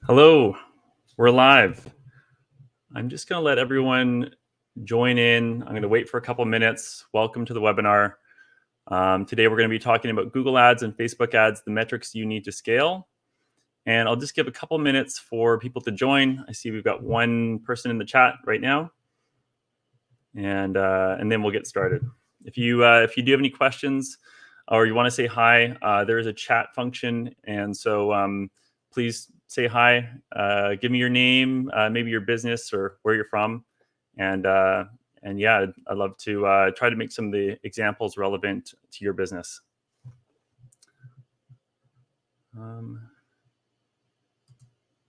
Hello, we're live. I'm just going to let everyone join in. I'm going to wait for a couple minutes. Welcome to the webinar. Today, we're going to be talking about Google Ads and Facebook Ads, the metrics you need to scale. And I'll just give a couple minutes for people to join. I see we've got one person in the chat right now. And then we'll get started. If you do have any questions or you want to say hi, there is a chat function. And so please say hi, give me your name, maybe your business or where you're from. And yeah, I'd love to try to make some of the examples relevant to your business.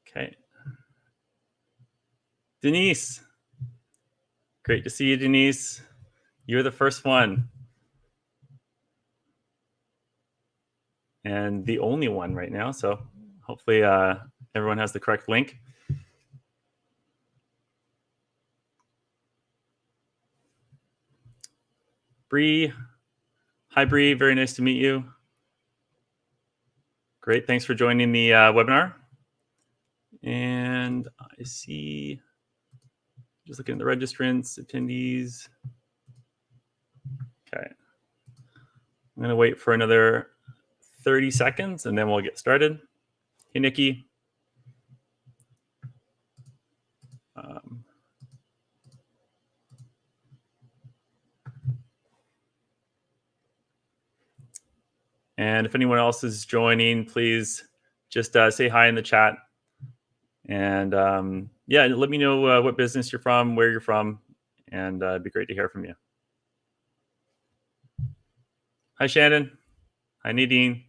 Okay. Denise. Great to see you, Denise. You're the first one. And the only one right now. So hopefully everyone has the correct link. Bree. Hi, Bree. Very nice to meet you. Great. Thanks for joining the webinar. And I see, just looking at the registrants, attendees. Okay. I'm going to wait for another 30 seconds and then we'll get started. Hey, Nikki. And if anyone else is joining, please just say hi in the chat. And yeah, let me know what business you're from, where you're from, and it'd be great to hear from you. Hi, Shannon. Hi, Nadine.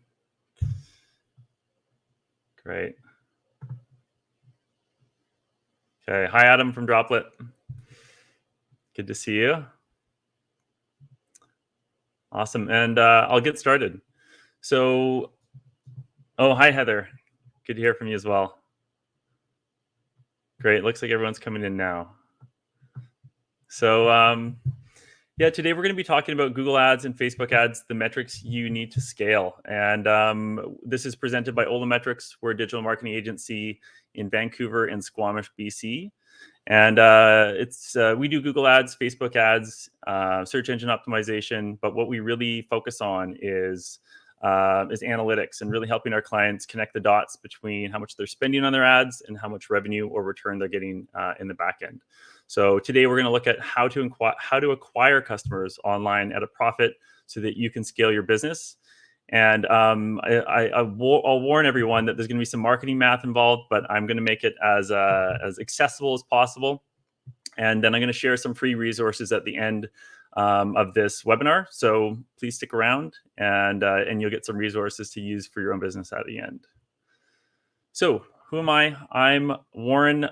Great. Okay. Hi, Adam from Droplet. Good to see you. Awesome. And I'll get started. So, oh, hi, Heather. Good to hear from you as well. Great. Looks like everyone's coming in now. So, yeah, today we're going to be talking about Google Ads and Facebook Ads, the metrics you need to scale. And this is presented by Metrics. We're a digital marketing agency in Vancouver and Squamish, BC. And we do Google Ads, Facebook Ads, search engine optimization. But what we really focus on is analytics and really helping our clients connect the dots between how much they're spending on their ads and how much revenue or return they're getting in the back end. So today we're going to look at how to acquire customers online at a profit so that you can scale your business. And I'll warn everyone that there's going to be some marketing math involved, but I'm going to make it as accessible as possible. And then I'm going to share some free resources at the end of this webinar. So please stick around and you'll get some resources to use for your own business at the end. So who am I? I'm Warren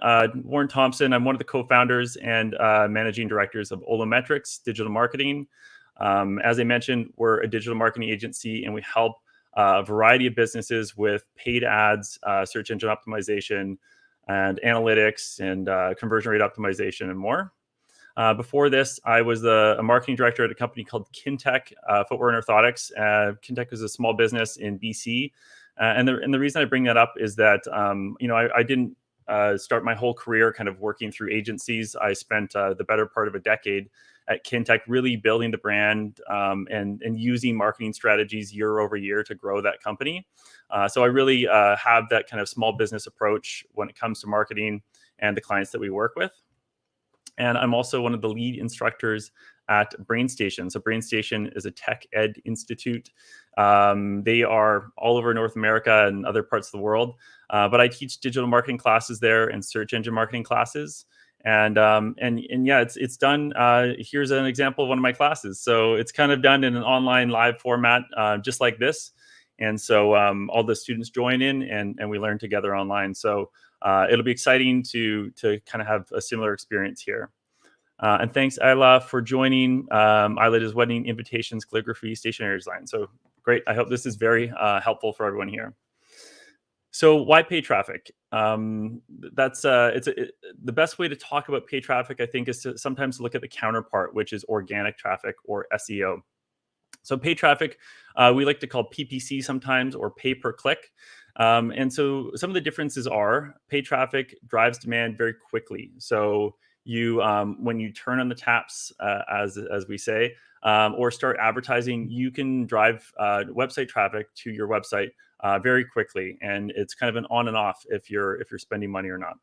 Thompson. I'm one of the co-founders and managing directors of Metrics Digital Marketing. As I mentioned, we're a digital marketing agency and we help a variety of businesses with paid ads, search engine optimization, and analytics and conversion rate optimization and more. Before this, I was a marketing director at a company called Kintec, Footwear and Orthotics. Kintec is a small business in BC. And the reason I bring that up is that, I didn't start my whole career kind of working through agencies. I spent the better part of a decade at Kintec really building the brand and using marketing strategies year over year to grow that company. So I really have that kind of small business approach when it comes to marketing and the clients that we work with. And I'm also one of the lead instructors at BrainStation. So BrainStation is a tech ed institute. They are all over North America and other parts of the world. But I teach digital marketing classes there and search engine marketing classes. And yeah, it's done. Here's an example of one of my classes. So it's kind of done in an online live format, just like this. And so all the students join in and we learn together online. So it'll be exciting to kind of have a similar experience here. And thanks, Ayla, for joining. Ayla does wedding invitations, calligraphy, stationery design. So great. I hope this is very helpful for everyone here. So why pay traffic? The best way to talk about paid traffic, I think, is to sometimes look at the counterpart, which is organic traffic or SEO. So paid traffic, we like to call PPC sometimes, or pay per click. And so some of the differences are paid traffic drives demand very quickly. So you when you turn on the taps, as we say, or start advertising, you can drive website traffic to your website very quickly, and it's kind of an on and off if you're spending money or not.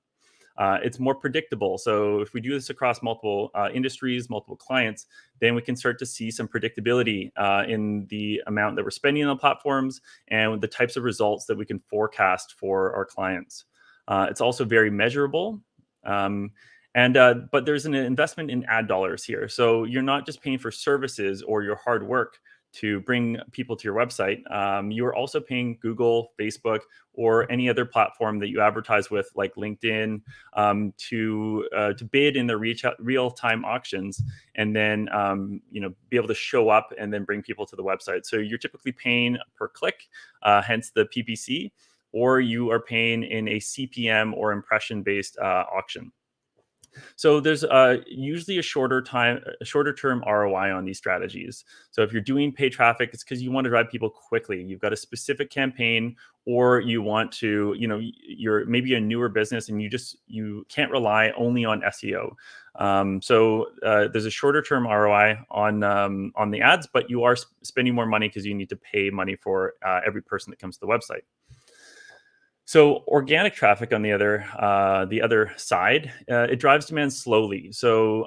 It's more predictable. So if we do this across multiple industries, multiple clients, then we can start to see some predictability in the amount that we're spending on platforms and the types of results that we can forecast for our clients. It's also very measurable. Um, but there's an investment in ad dollars here. So you're not just paying for services or your hard work to bring people to your website. You are also paying Google, Facebook, or any other platform that you advertise with, like LinkedIn, to bid in the real time auctions, and then be able to show up and then bring people to the website. So you're typically paying per click, hence the PPC, or you are paying in a CPM or impression based auction. So there's usually a shorter term ROI on these strategies. So if you're doing paid traffic, it's because you want to drive people quickly. You've got a specific campaign, or you want to, you're maybe a newer business and you can't rely only on SEO. So there's a shorter term ROI on the ads, but you are spending more money because you need to pay money for every person that comes to the website. So organic traffic, on the other side, it drives demand slowly. So,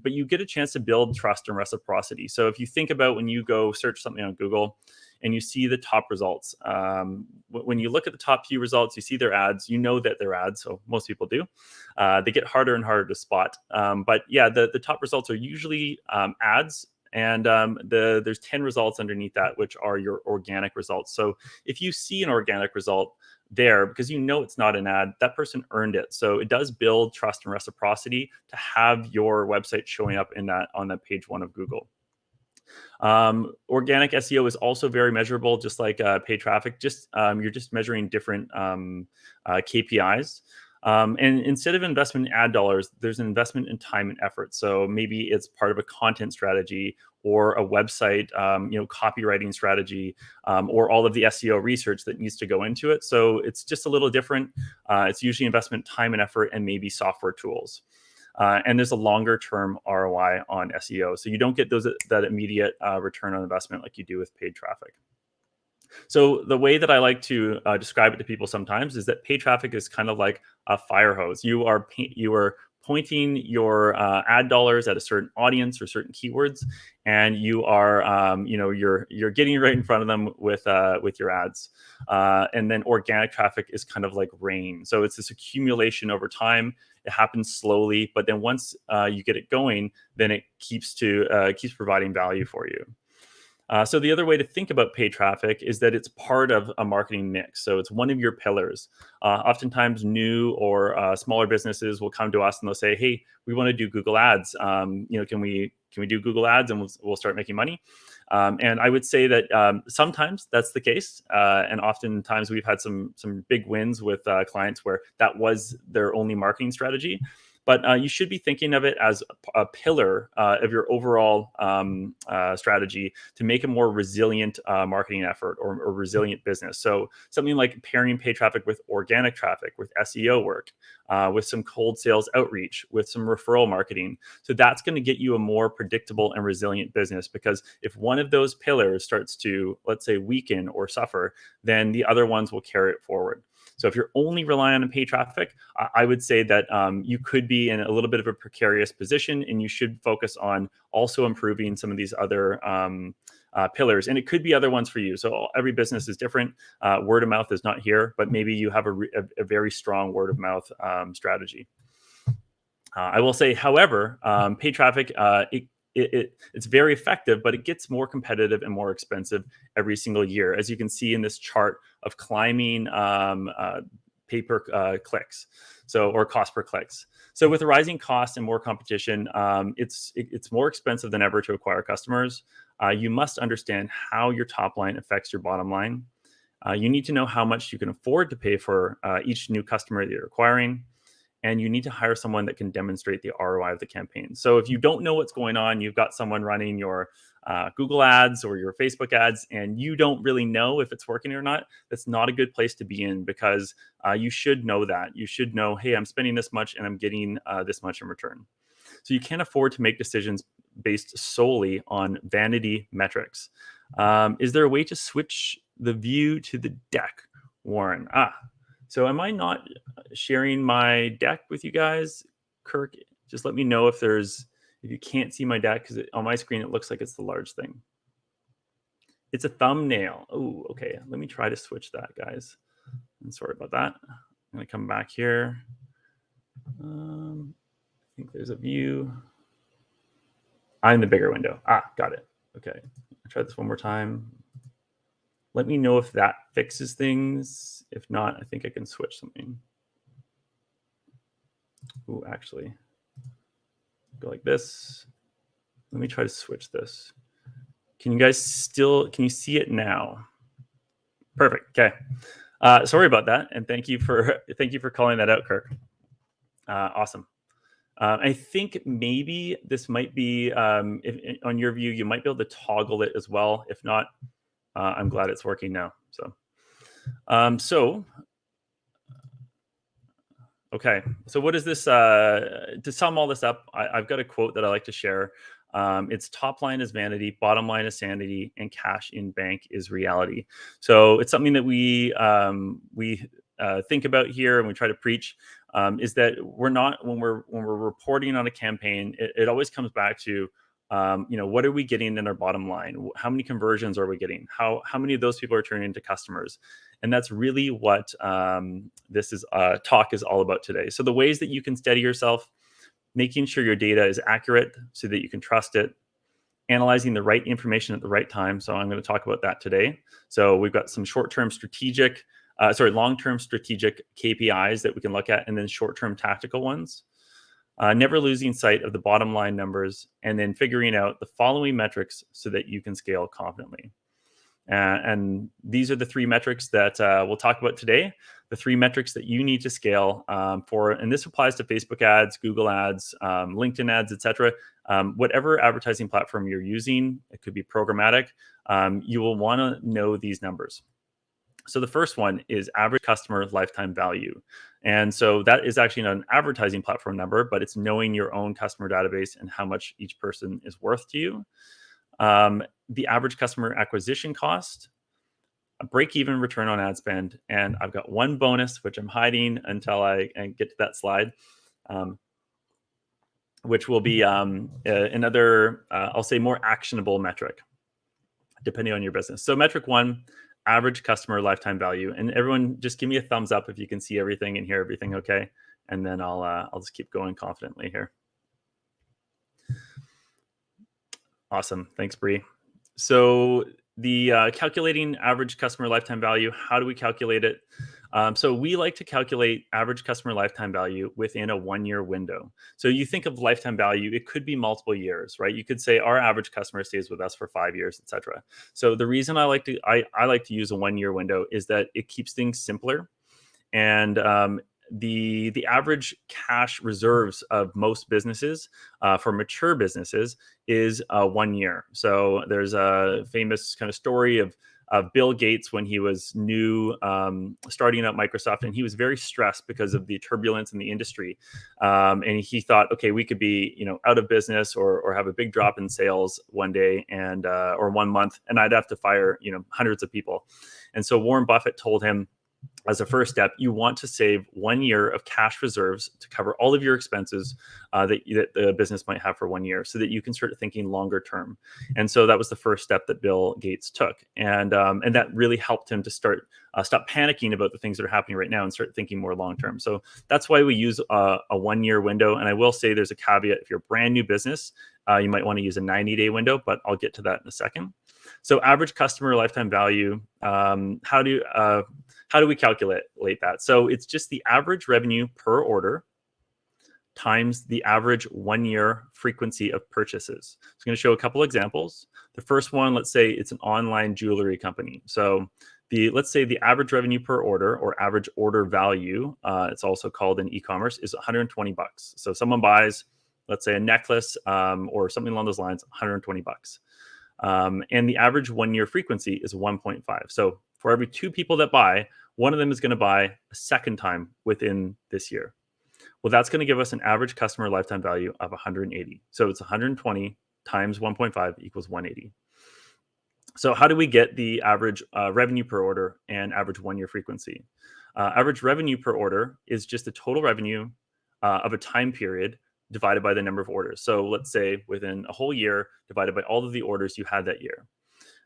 but you get a chance to build trust and reciprocity. So if you think about when you go search something on Google and you see the top results, when you look at the top few results, you see their ads. You know that they're ads, so most people do. They get harder and harder to spot. But yeah, the top results are usually ads. And there's 10 results underneath that, which are your organic results. So if you see an organic result there, because it's not an ad, that person earned it. So it does build trust and reciprocity to have your website showing up on that page one of Google. Organic SEO is also very measurable, just like paid traffic. You're just measuring different KPIs. And instead of investment in ad dollars, there's an investment in time and effort. So maybe it's part of a content strategy or a website, copywriting strategy, or all of the SEO research that needs to go into it. So it's just a little different. It's usually investment, time and effort, and maybe software tools. And there's a longer term ROI on SEO. So you don't get that immediate return on investment like you do with paid traffic. So the way that I like to describe it to people sometimes is that paid traffic is kind of like a fire hose. You are pointing your ad dollars at a certain audience or certain keywords, and you are you're getting right in front of them with your ads. And then organic traffic is kind of like rain. So it's this accumulation over time. It happens slowly, but then once you get it going, then it keeps providing value for you. So the other way to think about paid traffic is that it's part of a marketing mix. So it's one of your pillars. Oftentimes, new or smaller businesses will come to us and they'll say, "Hey, we want to do Google Ads. Can we do Google Ads and we'll start making money?" And I would say that sometimes that's the case, and oftentimes we've had some big wins with clients where that was their only marketing strategy. But you should be thinking of it as a pillar of your overall strategy to make a more resilient marketing effort or resilient business. So something like pairing paid traffic with organic traffic, with SEO work, with some cold sales outreach, with some referral marketing. So that's going to get you a more predictable and resilient business, because if one of those pillars starts to, let's say, weaken or suffer, then the other ones will carry it forward. So if you're only relying on paid traffic, I would say that you could be in a little bit of a precarious position, and you should focus on also improving some of these other pillars. And it could be other ones for you. So every business is different. Word of mouth is not here, but maybe you have a very strong word of mouth strategy. I will say, however, paid traffic, it's very effective, but it gets more competitive and more expensive every single year, as you can see in this chart of climbing pay per clicks, or cost per clicks. So with rising costs and more competition, it's more expensive than ever to acquire customers. You must understand how your top line affects your bottom line. You need to know how much you can afford to pay for each new customer that you're acquiring. and you need to hire someone that can demonstrate the ROI of the campaign. So if you don't know what's going on, you've got someone running your Google ads or your Facebook ads, and you don't really know if it's working or not, that's not a good place to be in, because you should know that. You should know, hey, I'm spending this much and I'm getting this much in return. So you can't afford to make decisions based solely on vanity metrics. Is there a way to switch the view to the deck, Warren? So am I not sharing my deck with you guys? Kirk, just let me know if you can't see my deck, because on my screen it looks like it's the large thing. It's a thumbnail. Oh, okay. Let me try to switch that, guys. I'm sorry about that. I'm going to come back here. I think there's a view. I'm the bigger window. Got it. Okay. I'll try this one more time. Let me know if that fixes things. If not, I think I can switch something. Ooh, actually, go like this. Let me try to switch this. Can you see it now? Perfect. Okay. Sorry about that, and thank you for calling that out, Kirk. Awesome. I think maybe this might be, if on your view, you might be able to toggle it as well. If not, I'm glad it's working now. Okay. So what is this? To sum all this up, I've got a quote that I like to share. It's top line is vanity, bottom line is sanity, and cash in bank is reality. So it's something that we think about here, and we try to preach. Is that we're not, when we're reporting on a campaign, it always comes back to what are we getting in our bottom line? How many conversions are we getting? How many of those people are turning into customers? And that's really what this talk is all about today. So the ways that you can steady yourself, making sure your data is accurate so that you can trust it, analyzing the right information at the right time. So I'm going to talk about that today. So we've got some long-term strategic KPIs that we can look at, and then short-term tactical ones. Never losing sight of the bottom line numbers, and then figuring out the following metrics so that you can scale confidently. And these are the three metrics that we'll talk about today. The three metrics that you need to scale and this applies to Facebook ads, Google ads, LinkedIn ads, etc. Whatever advertising platform you're using, it could be programmatic. You will want to know these numbers. So the first one is average customer lifetime value. And so that is actually not an advertising platform number, but it's knowing your own customer database and how much each person is worth to you. The average customer acquisition cost, a break-even return on ad spend, and I've got one bonus, which I'm hiding until I get to that slide, which will be another, I'll say, more actionable metric, depending on your business. So metric one, average customer lifetime value. And everyone, just give me a thumbs up if you can see everything and hear everything okay. And then I'll just keep going confidently here. Awesome. Thanks, Bree. So the calculating average customer lifetime value, how do we calculate it? So we like to calculate average customer lifetime value within a 1-year window. So you think of lifetime value, it could be multiple years, right? You could say our average customer stays with us for 5 years, etc. So the reason I like to use a 1-year window is that it keeps things simpler. And the average cash reserves of most businesses for mature businesses is 1 year. So there's a famous kind of story of Bill Gates when he was new, starting out Microsoft, and he was very stressed because of the turbulence in the industry. And he thought, okay, we could be, out of business or have a big drop in sales one day and or 1 month, and I'd have to fire, hundreds of people. And so Warren Buffett told him, as a first step, you want to save 1 year of cash reserves to cover all of your expenses that the business might have for 1 year, so that you can start thinking longer term. And so that was the first step that Bill Gates took, and that really helped him to stop panicking about the things that are happening right now and start thinking more long term. So that's why we use a 1 year window. And I will say there's a caveat: if you're a brand new business, you might want to use a 90-day window, but I'll get to that in a second. So average customer lifetime value, how do we calculate that? So it's just the average revenue per order times the average 1 year frequency of purchases. So I'm going to show a couple examples. The first one, let's say it's an online jewelry company. So let's say the average revenue per order, or average order value, it's also called in e-commerce, is 120 bucks. So someone buys, let's say, a necklace or something along those lines, 120 bucks. And the average 1 year frequency is 1.5. So for every 2 people that buy, one of them is going to buy a second time within this year. Well, that's going to give us an average customer lifetime value of 180. So it's 120 times 1.5 equals 180. So how do we get the average revenue per order and average 1 year frequency? Average revenue per order is just the total revenue of a time period divided by the number of orders. So let's say within a whole year divided by all of the orders you had that year.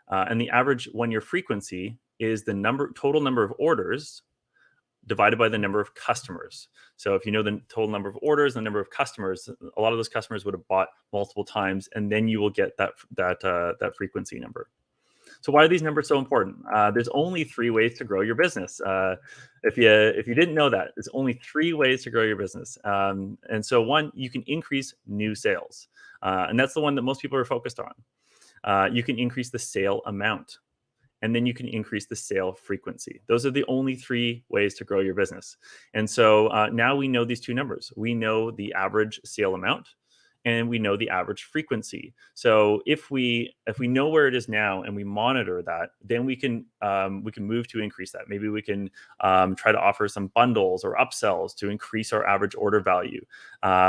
And the average 1 year frequency is the total number of orders divided by the number of customers. So if you know the total number of orders and the number of customers, a lot of those customers would have bought multiple times, and then you will get that frequency number. So why are these numbers so important? There's only 3 ways to grow your business. If you didn't know that, there's only 3 ways to grow your business. And so one, you can increase new sales. And that's the one that most people are focused on. You can increase the sale amount. And then you can increase the sale frequency. Those are the only 3 ways to grow your business. And so now we know these 2 numbers. We know the average sale amount, and we know the average frequency. So if we know where it is now and we monitor that, then we can move to increase that. Maybe we can try to offer some bundles or upsells to increase our average order value.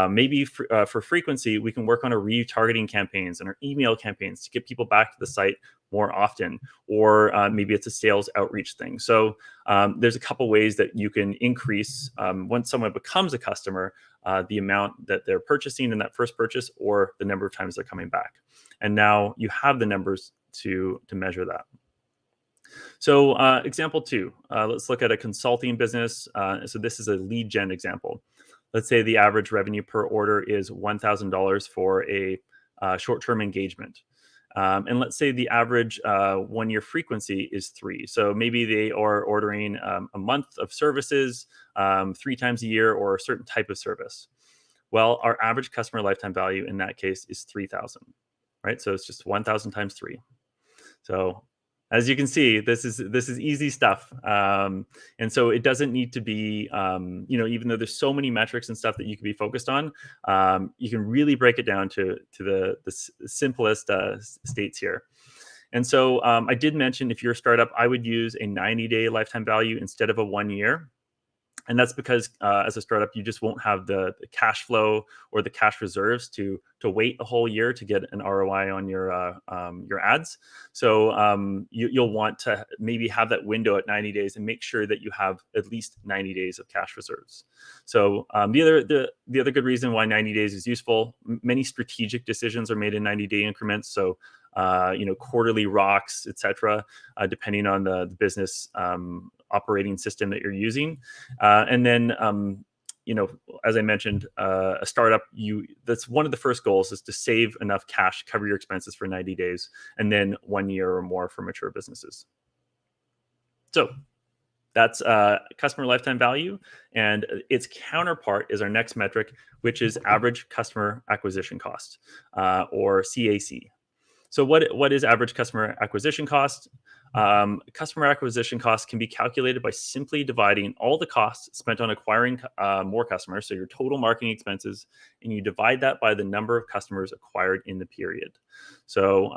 Maybe for frequency, we can work on our retargeting campaigns and our email campaigns to get people back to the site more often, or maybe it's a sales outreach thing. So there's a couple ways that you can increase once someone becomes a customer, the amount that they're purchasing in that first purchase, or the number of times they're coming back. And now you have the numbers to measure that. So example 2, let's look at a consulting business. So this is a lead gen example. Let's say the average revenue per order is $1,000 for a short-term engagement. And let's say the average 1 year frequency is 3. So maybe they are ordering a month of services 3 times a year, or a certain type of service. Well, our average customer lifetime value in that case is 3,000, right? So it's just 1,000 times 3. So as you can see, this is easy stuff. And so it doesn't need to be, even though there's so many metrics and stuff that you can be focused on, you can really break it down to the simplest states here. And so I did mention, if you're a startup, I would use a 90-day lifetime value instead of a 1 year. And that's because as a startup, you just won't have the cash flow or the cash reserves to wait a whole year to get an ROI on your ads. So you'll want to maybe have that window at 90 days and make sure that you have at least 90 days of cash reserves. So the other good reason why 90 days is useful, many strategic decisions are made in 90-day increments. So quarterly ROAS, etc., depending on the business operating system that you're using. And then, as I mentioned, a startup, that's one of the first goals, is to save enough cash to cover your expenses for 90 days, and then 1 year or more for mature businesses. So that's customer lifetime value. And its counterpart is our next metric, which is average customer acquisition cost, or CAC. So what is average customer acquisition cost? Customer acquisition cost can be calculated by simply dividing all the costs spent on acquiring more customers, so your total marketing expenses, and you divide that by the number of customers acquired in the period. So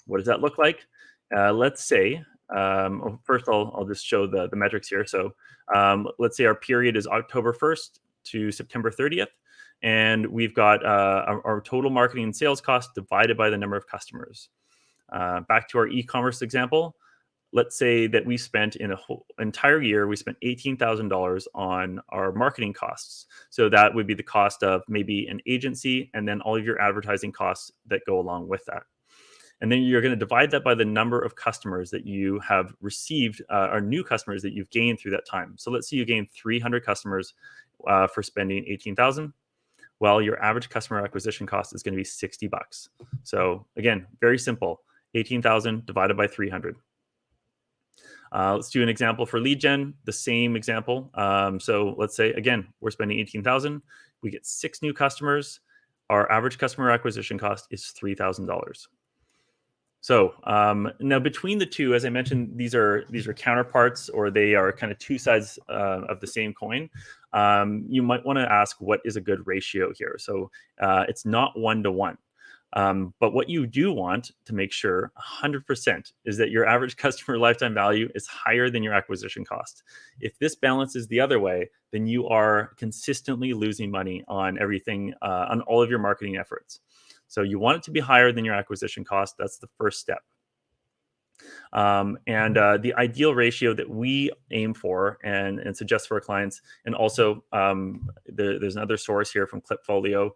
what does that look like? Let's say, first I'll just show the metrics here. So let's say our period is October 1st to September 30th. And we've got our total marketing and sales cost divided by the number of customers. Back to our e-commerce example, let's say that we spent in a whole entire year, we spent $18,000 on our marketing costs. So that would be the cost of maybe an agency, and then all of your advertising costs that go along with that. And then you're going to divide that by the number of customers that you have received, or new customers that you've gained through that time. So let's say you gained 300 customers for spending $18,000. Well, your average customer acquisition cost is going to be $60. So again, very simple, 18,000 divided by 300. Let's do an example for lead gen, the same example. So let's say, again, we're spending 18,000. We get 6 new customers. Our average customer acquisition cost is $3,000. So now between the two, as I mentioned, these are counterparts, or they are kind of two sides of the same coin. You might want to ask, what is a good ratio here? So it's not 1-to-1. But what you do want to make sure 100% is that your average customer lifetime value is higher than your acquisition cost. If this balances the other way, then you are consistently losing money on everything, on all of your marketing efforts. So you want it to be higher than your acquisition cost. That's the first step. And the ideal ratio that we aim for and suggest for our clients, and also there's another source here from Clipfolio,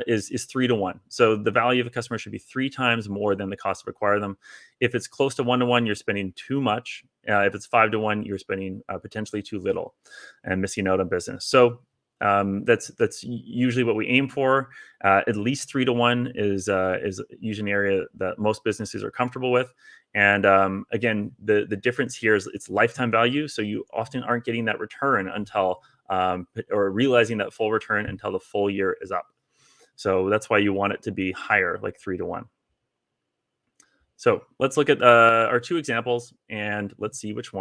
is 3-to-1. So the value of a customer should be 3 times more than the cost to acquire them. If it's close to 1-to-1, you're spending too much. If it's 5-to-1, you're spending potentially too little and missing out on business. So that's usually what we aim for. At least 3-to-1 is usually an area that most businesses are comfortable with. And again, the difference here is it's lifetime value. So you often aren't getting that return until, or realizing that full return until the full year is up. So that's why you want it to be higher, like 3-to-1. So let's look at our 2 examples, and let's see which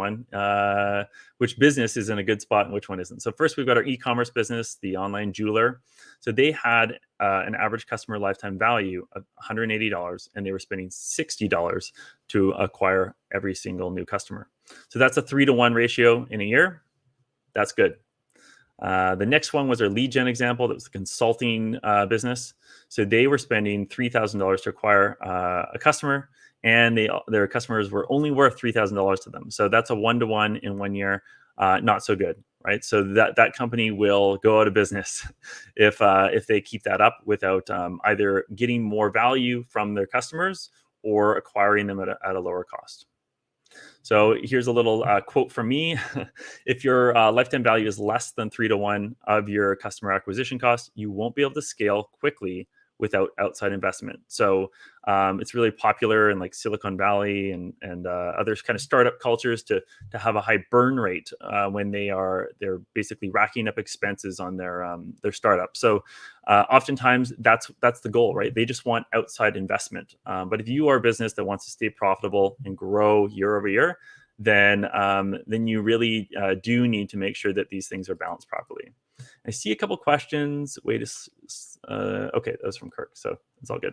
business is in a good spot and which one isn't. So first, we've got our e-commerce business, the online jeweler. So they had an average customer lifetime value of $180, and they were spending $60 to acquire every single new customer. So that's a 3-to-1 ratio in a year. That's good. The next one was our lead gen example. That was the consulting business. So they were spending $3,000 to acquire a customer, and their customers were only worth $3,000 to them. So that's a 1-to-1 in 1 year. Not so good, right? So that company will go out of business if they keep that up without either getting more value from their customers or acquiring them at a lower cost. So here's a little quote from me. If your lifetime value is less than 3-to-1 of your customer acquisition cost, you won't be able to scale quickly without outside investment. So it's really popular in like Silicon Valley and other kind of startup cultures to have a high burn rate when they're basically racking up expenses on their startup. So oftentimes that's the goal, right? They just want outside investment. But if you are a business that wants to stay profitable and grow year over year, then you really do need to make sure that these things are balanced properly. I see a couple questions. Okay, that was from Kirk, so it's all good.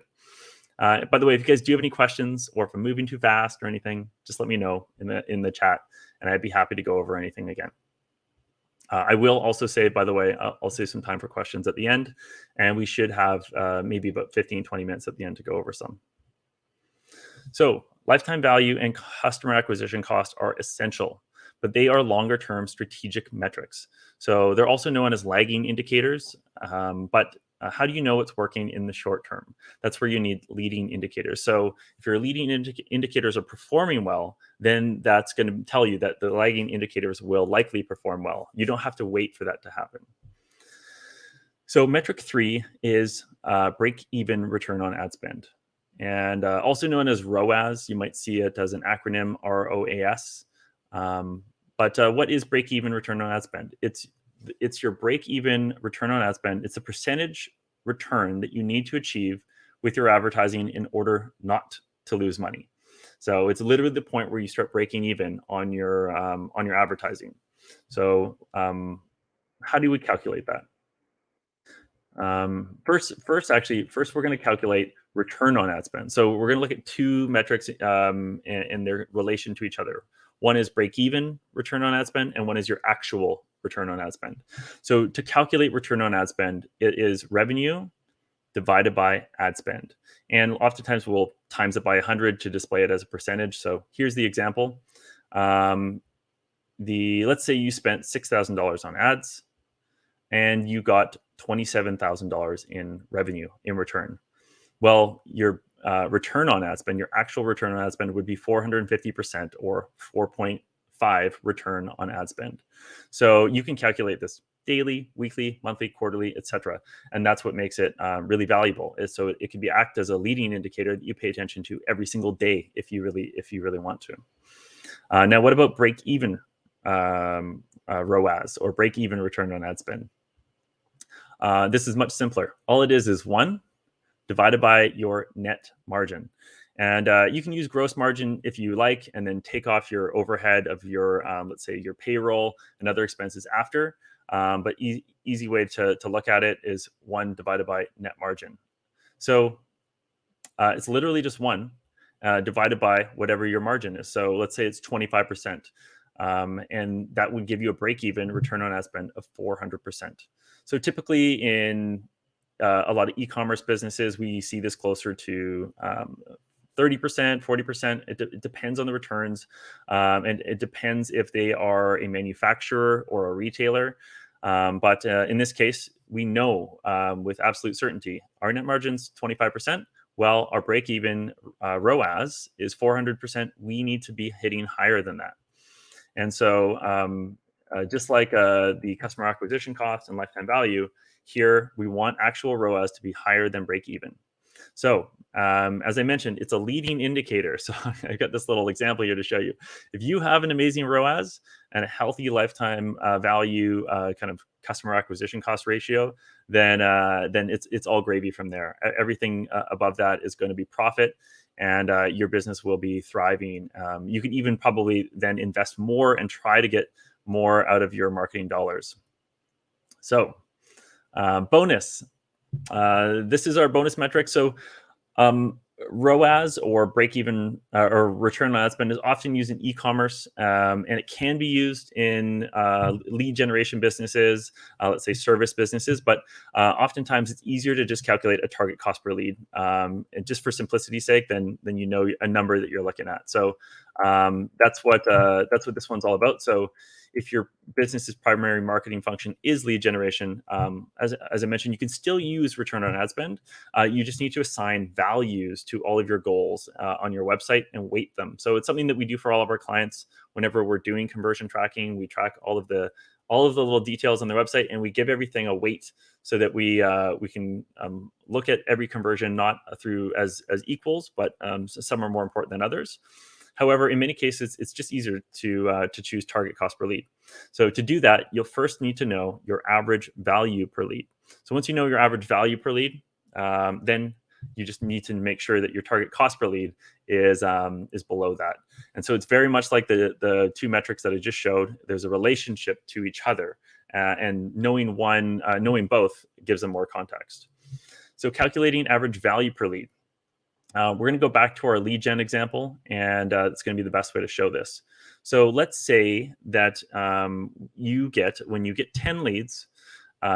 By the way, if you guys do have any questions, or if I'm moving too fast or anything, just let me know in the chat, and I'd be happy to go over anything again. I will also say, by the way, I'll save some time for questions at the end, and we should have maybe about 15-20 minutes at the end to go over some. So lifetime value and customer acquisition cost are essential, but they are longer-term strategic metrics. So they're also known as lagging indicators. But how do you know what's working in the short term? That's where you need leading indicators. So if your leading indicators are performing well, then that's going to tell you that the lagging indicators will likely perform well. You don't have to wait for that to happen. So metric 3 is break-even return on ad spend, and also known as ROAS. You might see it as an acronym, ROAS. But what is break-even return on ad spend? It's your break-even return on ad spend. It's a percentage return that you need to achieve with your advertising in order not to lose money. So it's literally the point where you start breaking even on your advertising. So how do we calculate that? First, we're going to calculate return on ad spend. So we're going to look at 2 metrics in their relation to each other. One is break-even return on ad spend, and one is your actual return on ad spend. So to calculate return on ad spend, it is revenue divided by ad spend. And oftentimes we'll times it by 100 to display it as a percentage. So here's the example. Let's say you spent $6,000 on ads, and you got $27,000 in revenue in return. Well, your return on ad spend, your actual return on ad spend, would be 450%, or 4.5 return on ad spend. So you can calculate this daily, weekly, monthly, quarterly, etc. And that's what makes it really valuable. So it can act as a leading indicator that you pay attention to every single day if you really want to. Now, what about break-even ROAS, or break-even return on ad spend? This is much simpler. All it is 1 divided by your net margin. And you can use gross margin if you like, and then take off your overhead of your, let's say, your payroll and other expenses after. But easy way to look at it is 1 divided by net margin. So it's literally just 1 divided by whatever your margin is. So let's say it's 25%. And that would give you a break-even return on ad spend of 400%. So typically in a lot of e-commerce businesses, we see this closer to 30%, 40%. It depends on the returns. And it depends if they are a manufacturer or a retailer. But in this case, we know with absolute certainty, our net margin's 25%. Well, our break-even ROAS is 400%. We need to be hitting higher than that. And so just like the customer acquisition cost and lifetime value, here we want actual ROAS to be higher than break even. So as I mentioned, it's a leading indicator. So I've got this little example here to show you. If you have an amazing ROAS and a healthy lifetime value kind of customer acquisition cost ratio, then it's all gravy from there. Everything above that is going to be profit, and your business will be thriving. You can even probably then invest more and try to get more out of your marketing dollars. So bonus. This is our bonus metric. So ROAS, or break-even or return on ad spend, is often used in e-commerce, and it can be used in lead generation businesses, let's say service businesses. But oftentimes it's easier to just calculate a target cost per lead, and just for simplicity's sake, then you know a number that you're looking at. So that's what this one's all about. So if your business's primary marketing function is lead generation, as I mentioned, you can still use return on ad spend. You just need to assign values to all of your goals on your website and weight them. So it's something that we do for all of our clients. Whenever we're doing conversion tracking, we track all of the little details on their website, and we give everything a weight so that we can look at every conversion not through as equals, but some are more important than others. However, in many cases, it's just easier to choose target cost per lead. So to do that, you'll first need to know your average value per lead. So once you know your average value per lead, then you just need to make sure that your target cost per lead is below that. And so it's very much like the two metrics that I just showed. There's a relationship to each other, and knowing both gives them more context. So calculating average value per lead. We're going to go back to our lead gen example, and it's going to be the best way to show this. So let's say that when you get 10 leads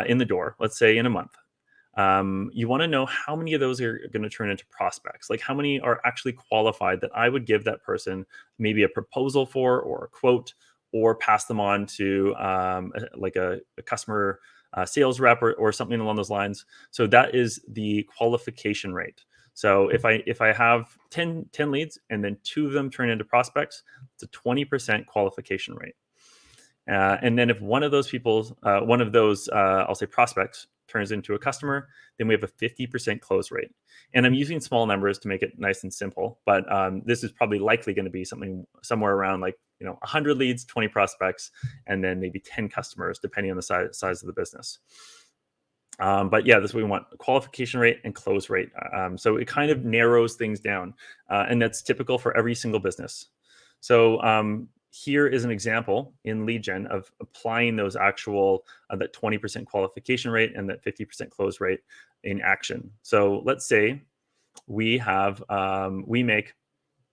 in the door, let's say in a month, you want to know how many of those are going to turn into prospects. Like how many are actually qualified that I would give that person maybe a proposal for, or a quote, or pass them on to like a customer sales rep or something along those lines. So that is the qualification rate. So if I have 10 leads and then 2 of them turn into prospects, it's a 20% qualification rate. And then if one of those I'll say prospects, turns into a customer, then we have a 50% close rate. And I'm using small numbers to make it nice and simple, but this is probably likely going to be somewhere around 100 leads, 20 prospects, and then maybe 10 customers, depending on the size of the business. But yeah, this is what we want: qualification rate and close rate. So it kind of narrows things down, and that's typical for every single business. So here is an example in lead gen of applying those actual that 20% qualification rate and that 50% close rate in action. So let's say we make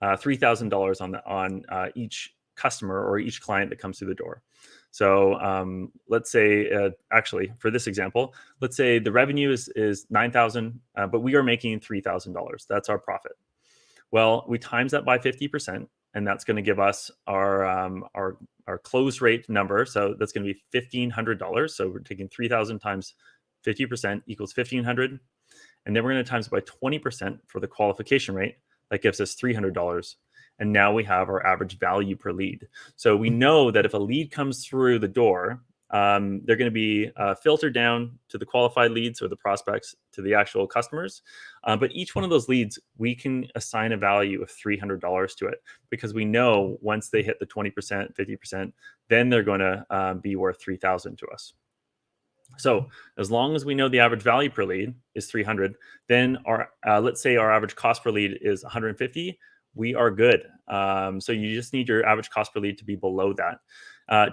$3,000 on each customer or each client that comes through the door. So let's say, actually, for this example, let's say the revenue is $9,000, but we are making $3,000. That's our profit. Well, we times that by 50%, and that's going to give us our close rate number. So that's going to be $1,500. So we're taking 3,000 times 50% equals 1,500, and then we're going to times it by 20% for the qualification rate. That gives us $300. And now we have our average value per lead. So we know that if a lead comes through the door They're going to be filtered down to the qualified leads or the prospects to the actual customers. But each one of those leads, we can assign a value of $300 to it, because we know once they hit the 20%, 50%, then they're going to be worth $3,000 to us. So as long as we know the average value per lead is 300, then our let's say our average cost per lead is 150, we are good. So you just need your average cost per lead to be below that.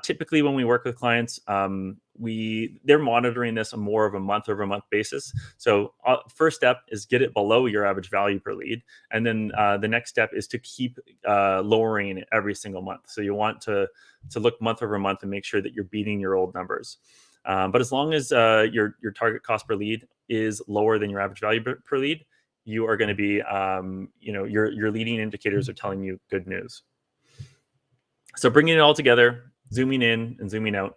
Typically, when we work with clients, they're monitoring this on more of a month-over-month basis. So first step is get it below your average value per lead, and then the next step is to keep lowering it every single month. So you want to look month over month and make sure that you're beating your old numbers. But as long as your target cost per lead is lower than your average value per lead, you are going to be, your leading indicators are telling you good news. So bringing it all together, zooming in and zooming out.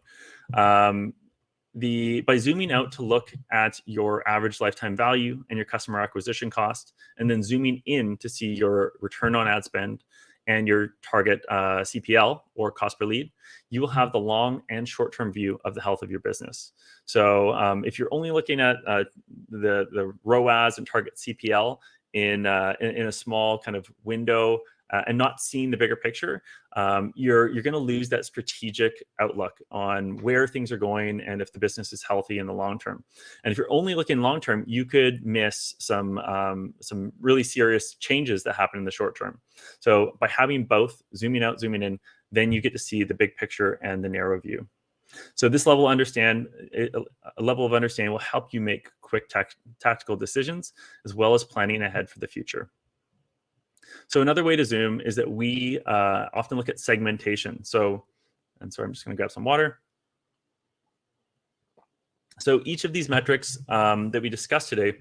By zooming out to look at your average lifetime value and your customer acquisition cost, and then zooming in to see your return on ad spend and your target CPL or cost per lead, you will have the long and short-term view of the health of your business. So if you're only looking at the ROAS and target CPL in a small kind of window and not seeing the bigger picture, you're going to lose that strategic outlook on where things are going and if the business is healthy in the long term. And if you're only looking long term, you could miss some really serious changes that happen in the short term. So by having both, zooming out, zooming in, then you get to see the big picture and the narrow view. So this level of understanding will help you make quick tactical decisions, as well as planning ahead for the future. So another way to zoom is that we often look at segmentation. So I'm just going to grab some water. So each of these metrics that we discussed today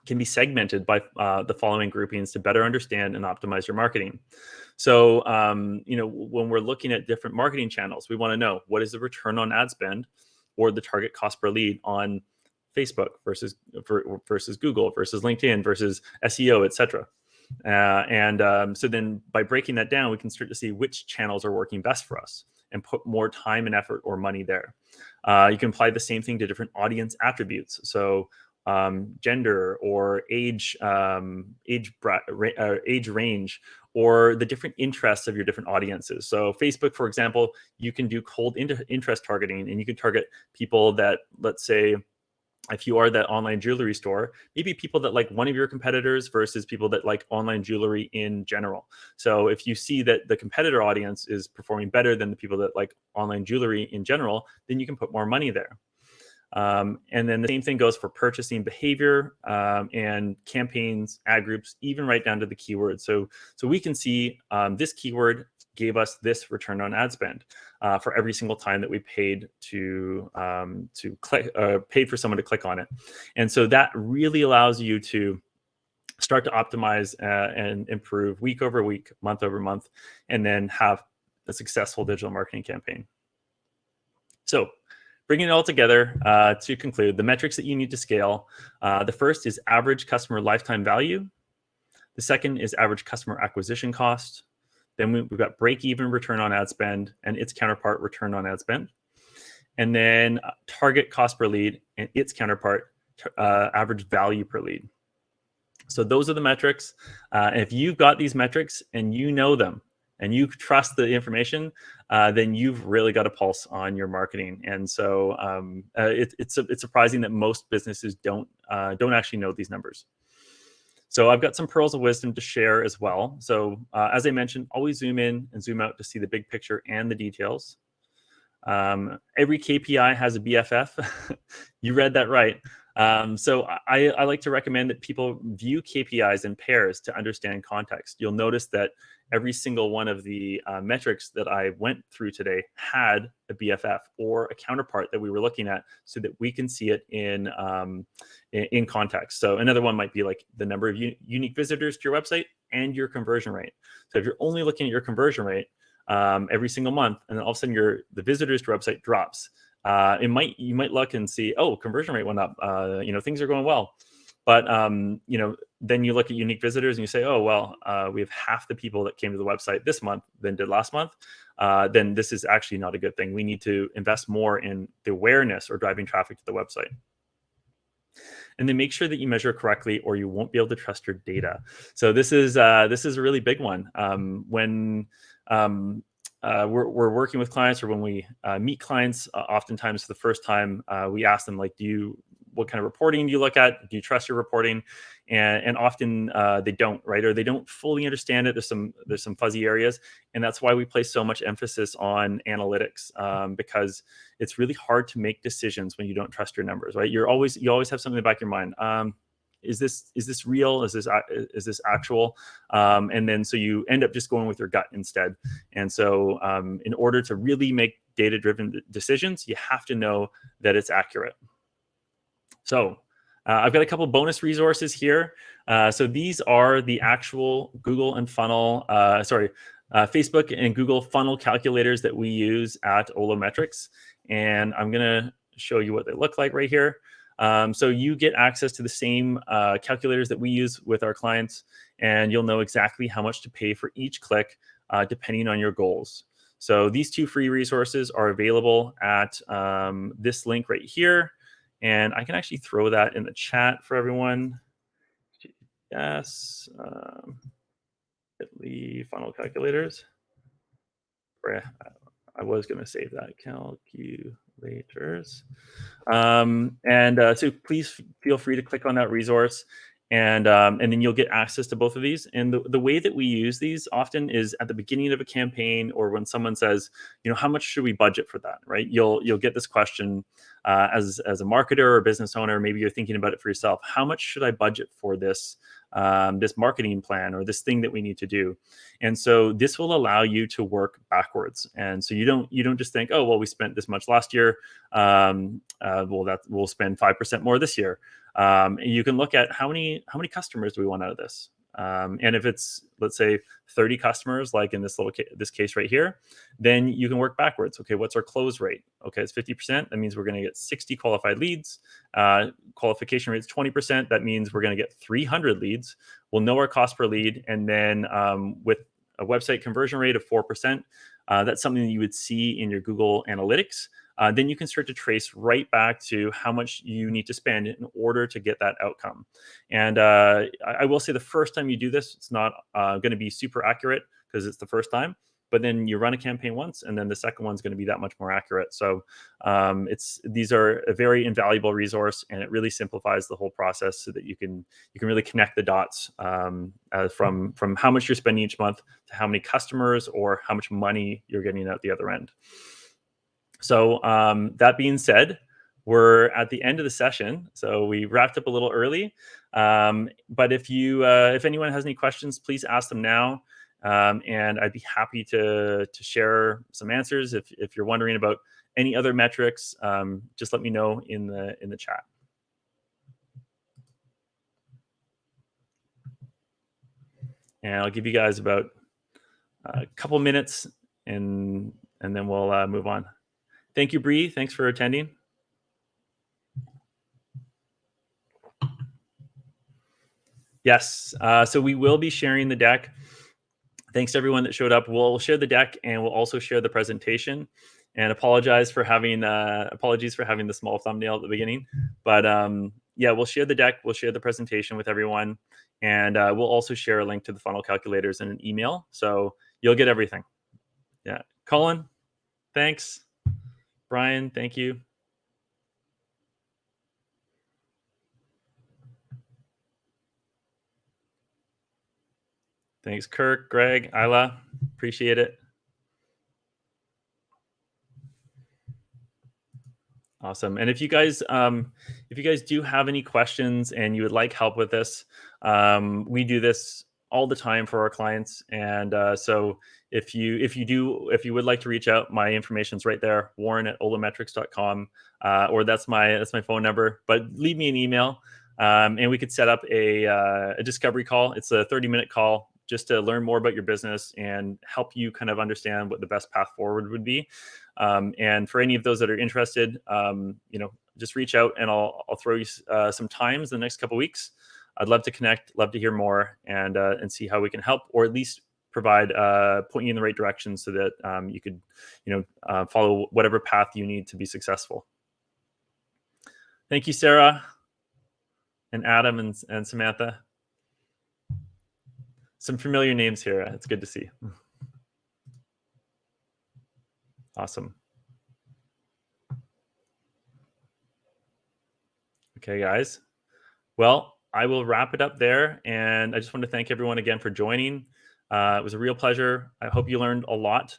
can be segmented by the following groupings to better understand and optimize your marketing. So, when we're looking at different marketing channels, we want to know what is the return on ad spend or the target cost per lead on Facebook versus Google versus LinkedIn versus SEO, etc. So then by breaking that down, we can start to see which channels are working best for us and put more time and effort or money there. You can apply the same thing to different audience attributes. So gender or age range, or the different interests of your different audiences. So Facebook, for example, you can do cold interest targeting, and you can target people that, let's say, if you are that online jewelry store, maybe people that like one of your competitors versus people that like online jewelry in general. So if you see that the competitor audience is performing better than the people that like online jewelry in general, then you can put more money there. And then the same thing goes for purchasing behavior and campaigns, ad groups, even right down to the keywords. So we can see this keyword gave us this return on ad spend for every single time that we paid to click, paid for someone to click on it. And so that really allows you to start to optimize and improve week over week, month over month, and then have a successful digital marketing campaign. So bringing it all together to conclude, the metrics that you need to scale. The first is average customer lifetime value. The second is average customer acquisition cost. Then we've got break-even return on ad spend and its counterpart return on ad spend. And then target cost per lead and its counterpart average value per lead. So those are the metrics. And if you've got these metrics and you know them and you trust the information, then you've really got a pulse on your marketing. And so it's surprising that most businesses don't actually know these numbers. So I've got some pearls of wisdom to share as well. So as I mentioned, always zoom in and zoom out to see the big picture and the details. Every KPI has a BFF. You read that right. So I like to recommend that people view KPIs in pairs to understand context. You'll notice that every single one of the metrics that I went through today had a BFF or a counterpart that we were looking at, so that we can see it in context. So another one might be like the number of unique visitors to your website and your conversion rate. So if you're only looking at your conversion rate every single month, and then all of a sudden the visitors to your website drops, you might look and see, oh, conversion rate went up. Things are going well. But then you look at unique visitors and you say, oh well, we have half the people that came to the website this month than did last month. Then this is actually not a good thing. We need to invest more in the awareness or driving traffic to the website. And then make sure that you measure correctly, or you won't be able to trust your data. So this is a really big one. When we're working with clients, or when we meet clients, oftentimes for the first time, we ask them, like, what kind of reporting do you look at? Do you trust your reporting? And often they don't, right? Or they don't fully understand it. There's some fuzzy areas, and that's why we place so much emphasis on analytics, because it's really hard to make decisions when you don't trust your numbers, right? You always have something in the back of your mind. Is this real? Is this actual? And then so you end up just going with your gut instead. And so in order to really make data-driven decisions, you have to know that it's accurate. So I've got a couple bonus resources here. So these are the actual Google and Facebook and Google funnel calculators that we use at Olometrics. And I'm going to show you what they look like right here. So you get access to the same calculators that we use with our clients, and you'll know exactly how much to pay for each click, depending on your goals. So these two free resources are available at this link right here. And I can actually throw that in the chat for everyone. Yes. Bitly funnel calculators. I was going to save that, calculators. So please feel free to click on that resource, and then you'll get access to both of these. And the way that we use these often is at the beginning of a campaign, or when someone says, how much should we budget for that, right? You'll get this question as a marketer or a business owner. Maybe you're thinking about it for yourself. How much should I budget for this marketing plan, or this thing that we need to do? And so this will allow you to work backwards. And so you don't just think, oh well, we spent this much last year, we'll spend 5% more this year. You can look at how many customers do we want out of this. And if it's, let's say, 30 customers, like in this case right here, then you can work backwards. Okay, what's our close rate? Okay, it's 50%. That means we're going to get 60 qualified leads. Qualification rate is 20%. That means we're going to get 300 leads. We'll know our cost per lead. And then with a website conversion rate of 4%, that's something that you would see in your Google Analytics. Then you can start to trace right back to how much you need to spend in order to get that outcome. And I will say, the first time you do this, it's not going to be super accurate because it's the first time. But then you run a campaign once, and then the second one's going to be that much more accurate. So these are a very invaluable resource, and it really simplifies the whole process so that you can really connect the dots from how much you're spending each month to how many customers or how much money you're getting out the other end. So that being said, we're at the end of the session, so we wrapped up a little early. But if anyone has any questions, please ask them now, and I'd be happy to share some answers. If you're wondering about any other metrics, just let me know in the chat. And I'll give you guys about a couple minutes, and then we'll move on. Thank you, Bree. Thanks for attending. Yes. So we will be sharing the deck. Thanks to everyone that showed up. We'll share the deck, and we'll also share the presentation. And apologies for having the small thumbnail at the beginning. But yeah, we'll share the deck. We'll share the presentation with everyone. And we'll also share a link to the funnel calculators in an email. So you'll get everything. Yeah. Colin, thanks. Brian, thank you. Thanks, Kirk, Greg, Isla. Appreciate it. Awesome. And if you guys do have any questions and you would like help with this, we do this all the time for our clients. And so if you would like to reach out, my information's right there, warren@olometrics.com, or that's my phone number. But leave me an email, and we could set up a discovery call. It's a 30-minute call just to learn more about your business and help you kind of understand what the best path forward would be. And for any of those that are interested, just reach out and I'll throw you some times in the next couple weeks. I'd love to connect, love to hear more, and see how we can help, or at least provide point you in the right direction so that you could follow whatever path you need to be successful. Thank you, Sarah and Adam and Samantha. Some familiar names here. It's good to see. Awesome. Okay, guys. Well, I will wrap it up there. And I just want to thank everyone again for joining. It was a real pleasure. I hope you learned a lot.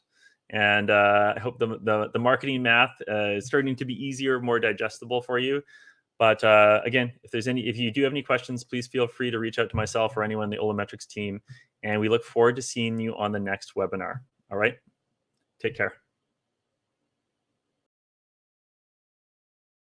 And I hope the marketing math is starting to be easier, more digestible for you. But again, if you do have any questions, please feel free to reach out to myself or anyone in the Olametrics team. And we look forward to seeing you on the next webinar. All right. Take care.